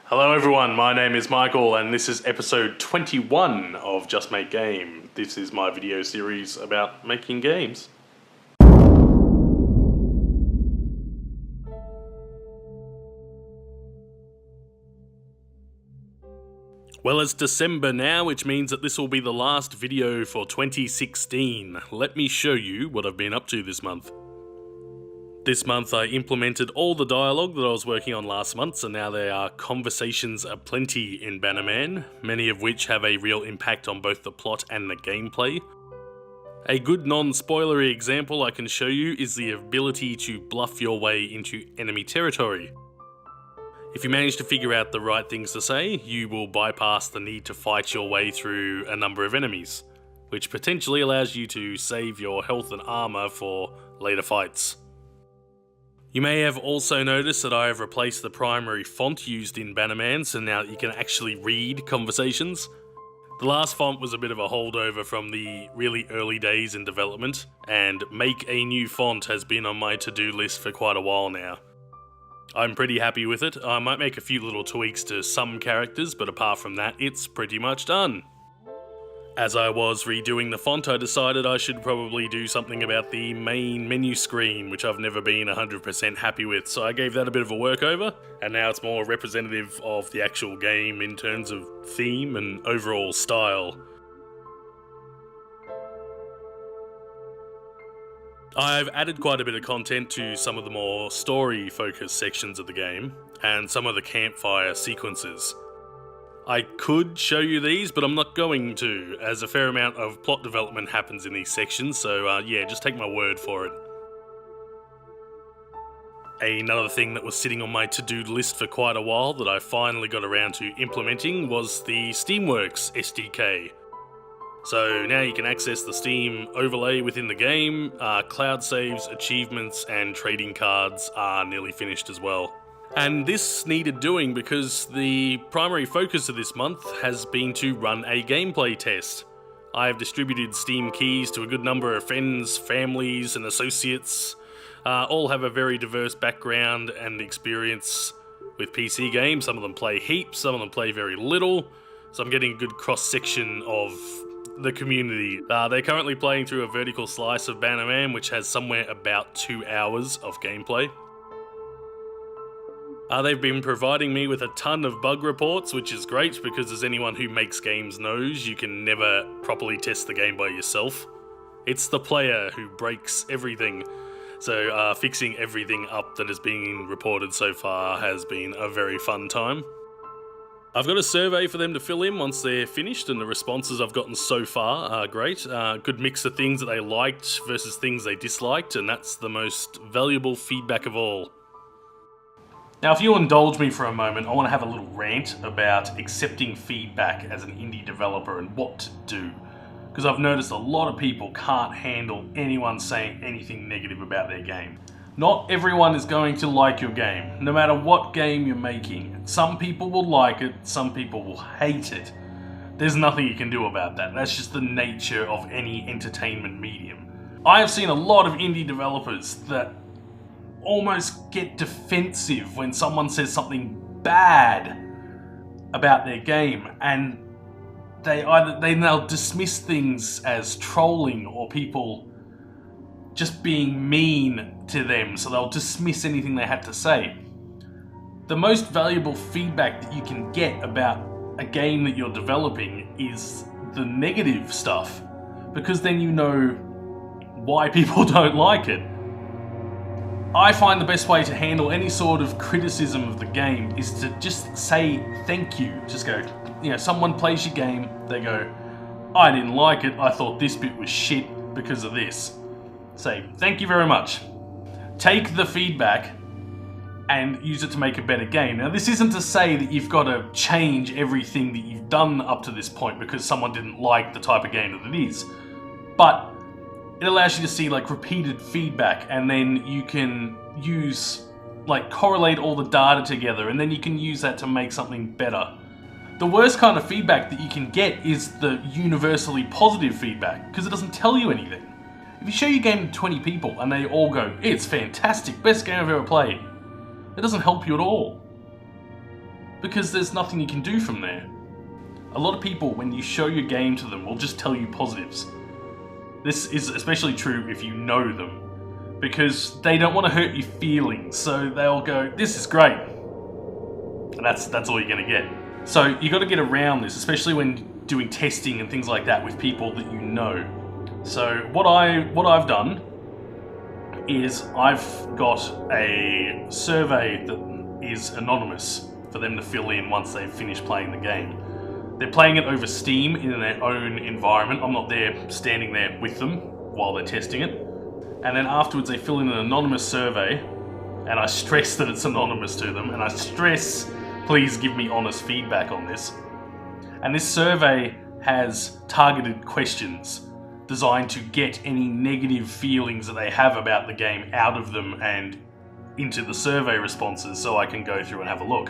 Hello everyone, my name is Michael and this is episode 21 of Just Make Game. This is my video series about making games. Well, it's December now, which means that this will be the last video for 2016. Let me show you what I've been up to this month. This month I implemented all the dialogue that I was working on last month, so now there are conversations aplenty in Bannerman, many of which have a real impact on both the plot and the gameplay. A good non-spoilery example I can show you is the ability to bluff your way into enemy territory. If you manage to figure out the right things to say, you will bypass the need to fight your way through a number of enemies, which potentially allows you to save your health and armor for later fights. You may have also noticed that I have replaced the primary font used in Bannerman, so now you can actually read conversations. The last font was a bit of a holdover from the really early days in development, and make a new font has been on my to-do list for quite a while now. I'm pretty happy with it. I might make a few little tweaks to some characters, but apart from that, it's pretty much done. As I was redoing the font, I decided I should probably do something about the main menu screen, which I've never been 100% happy with, so I gave that a bit of a workover, and now it's more representative of the actual game in terms of theme and overall style. I've added quite a bit of content to some of the more story-focused sections of the game, and some of the campfire sequences. I could show you these, but I'm not going to, as a fair amount of plot development happens in these sections, so yeah, just take my word for it. Another thing that was sitting on my to-do list for quite a while that I finally got around to implementing was the Steamworks SDK. So now you can access the Steam overlay within the game, cloud saves, achievements, and trading cards are nearly finished as well. And this needed doing because the primary focus of this month has been to run a gameplay test. I have distributed Steam keys to a good number of friends, families, and associates. All have a very diverse background and experience with PC games. Some of them play heaps, some of them play very little, so I'm getting a good cross-section of the community. They're currently playing through a vertical slice of Bannerman, which has somewhere about 2 hours of gameplay. They've been providing me with a ton of bug reports, which is great because as anyone who makes games knows, you can never properly test the game by yourself. It's the player who breaks everything. So fixing everything up that has been reported so far has been a very fun time. I've got a survey for them to fill in once they're finished, and the responses I've gotten so far are great. Good mix of things that they liked versus things they disliked, and that's the most valuable feedback of all. Now, if you'll indulge me for a moment, I want to have a little rant about accepting feedback as an indie developer and what to do. Because I've noticed a lot of people can't handle anyone saying anything negative about their game. Not everyone is going to like your game, no matter what game you're making. Some people will like it, some people will hate it. There's nothing you can do about that. That's just the nature of any entertainment medium. I have seen a lot of indie developers that almost get defensive when someone says something bad about their game, and they'll dismiss things as trolling or people just being mean to them, so they'll dismiss anything they had to say. The most valuable feedback that you can get about a game that you're developing is the negative stuff, because then you know why people don't like it. I find the best way to handle any sort of criticism of the game is to just say thank you. Just go, someone plays your game, they go, I didn't like it, I thought this bit was shit because of this. Say, thank you very much. Take the feedback and use it to make a better game. Now, this isn't to say that you've got to change everything that you've done up to this point because someone didn't like the type of game that it is. But it allows you to see repeated feedback, and then you can correlate all the data together, and then you can use that to make something better. The worst kind of feedback that you can get is the universally positive feedback, because it doesn't tell you anything. If you show your game to 20 people and they all go, it's fantastic, best game I've ever played, it doesn't help you at all. because there's nothing you can do from there. A lot of people, when you show your game to them, will just tell you positives. This is especially true if you know them, because they don't want to hurt your feelings, so they'll go, this is great. And that's all you're going to get. So you got to get around this, especially when doing testing and things like that with people that you know. So what I've done is I've got a survey that is anonymous for them to fill in once they've finished playing the game. They're playing it over Steam in their own environment. I'm not there standing there with them while they're testing it. And then afterwards they fill in an anonymous survey, and I stress that it's anonymous to them, and I stress, please give me honest feedback on this. And this survey has targeted questions designed to get any negative feelings that they have about the game out of them and into the survey responses, so I can go through and have a look.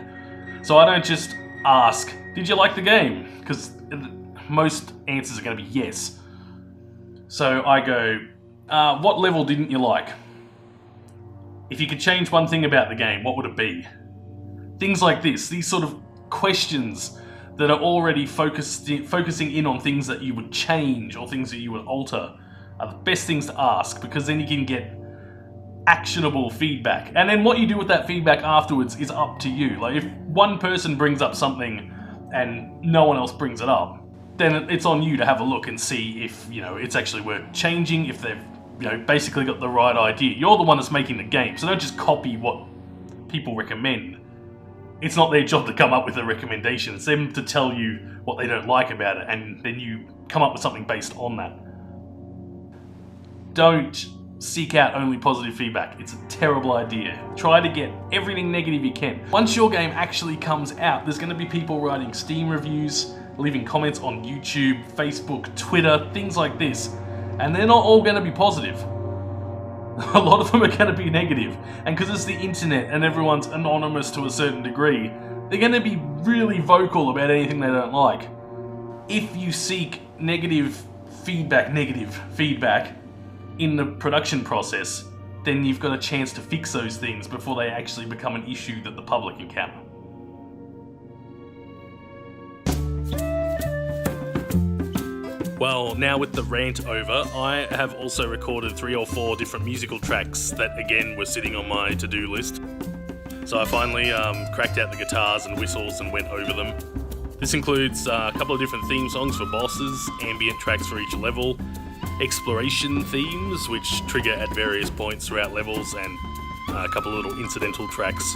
So I don't just ask, did you like the game? Because most answers are going to be yes. So I go, what level didn't you like? If you could change one thing about the game, what would it be? Things like this, these sort of questions that are already focusing in on things that you would change or things that you would alter, are the best things to ask, because then you can get actionable feedback. And then what you do with that feedback afterwards is up to you. Like, if one person brings up something and no one else brings it up, then it's on you to have a look and see if, it's actually worth changing, if they've, basically got the right idea. You're the one that's making the game, so don't just copy what people recommend. It's not their job to come up with a recommendation. It's them to tell you what they don't like about it, and then you come up with something based on that. Don't seek out only positive feedback. It's a terrible idea. Try to get everything negative you can. Once your game actually comes out, there's going to be people writing Steam reviews, leaving comments on YouTube, Facebook, Twitter, things like this. And they're not all going to be positive. A lot of them are going to be negative. And because it's the internet and everyone's anonymous to a certain degree, they're going to be really vocal about anything they don't like. If you seek negative feedback in the production process, then you've got a chance to fix those things before they actually become an issue that the public encounter. Well, now with the rant over, I have also recorded 3 or 4 different musical tracks that again were sitting on my to-do list. So I finally cracked out the guitars and whistles and went over them. This includes a couple of different theme songs for bosses, ambient tracks for each level, exploration themes which trigger at various points throughout levels, and a couple of little incidental tracks.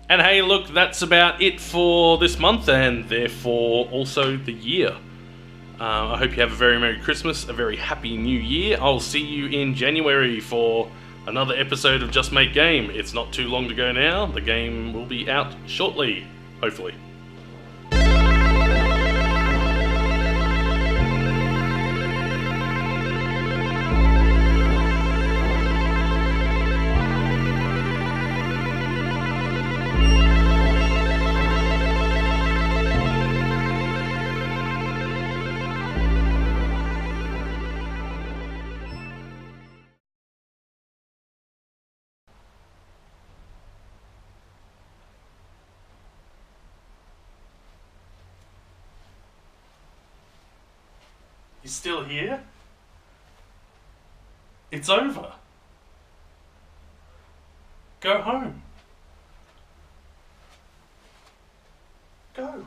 And hey, look, that's about it for this month, and therefore also the year. I hope you have a very Merry Christmas, a very Happy New Year. I'll see you in January for another episode of Just Make Game. It's not too long to go now. The game will be out shortly, hopefully. You're still here? It's over. Go home. Go.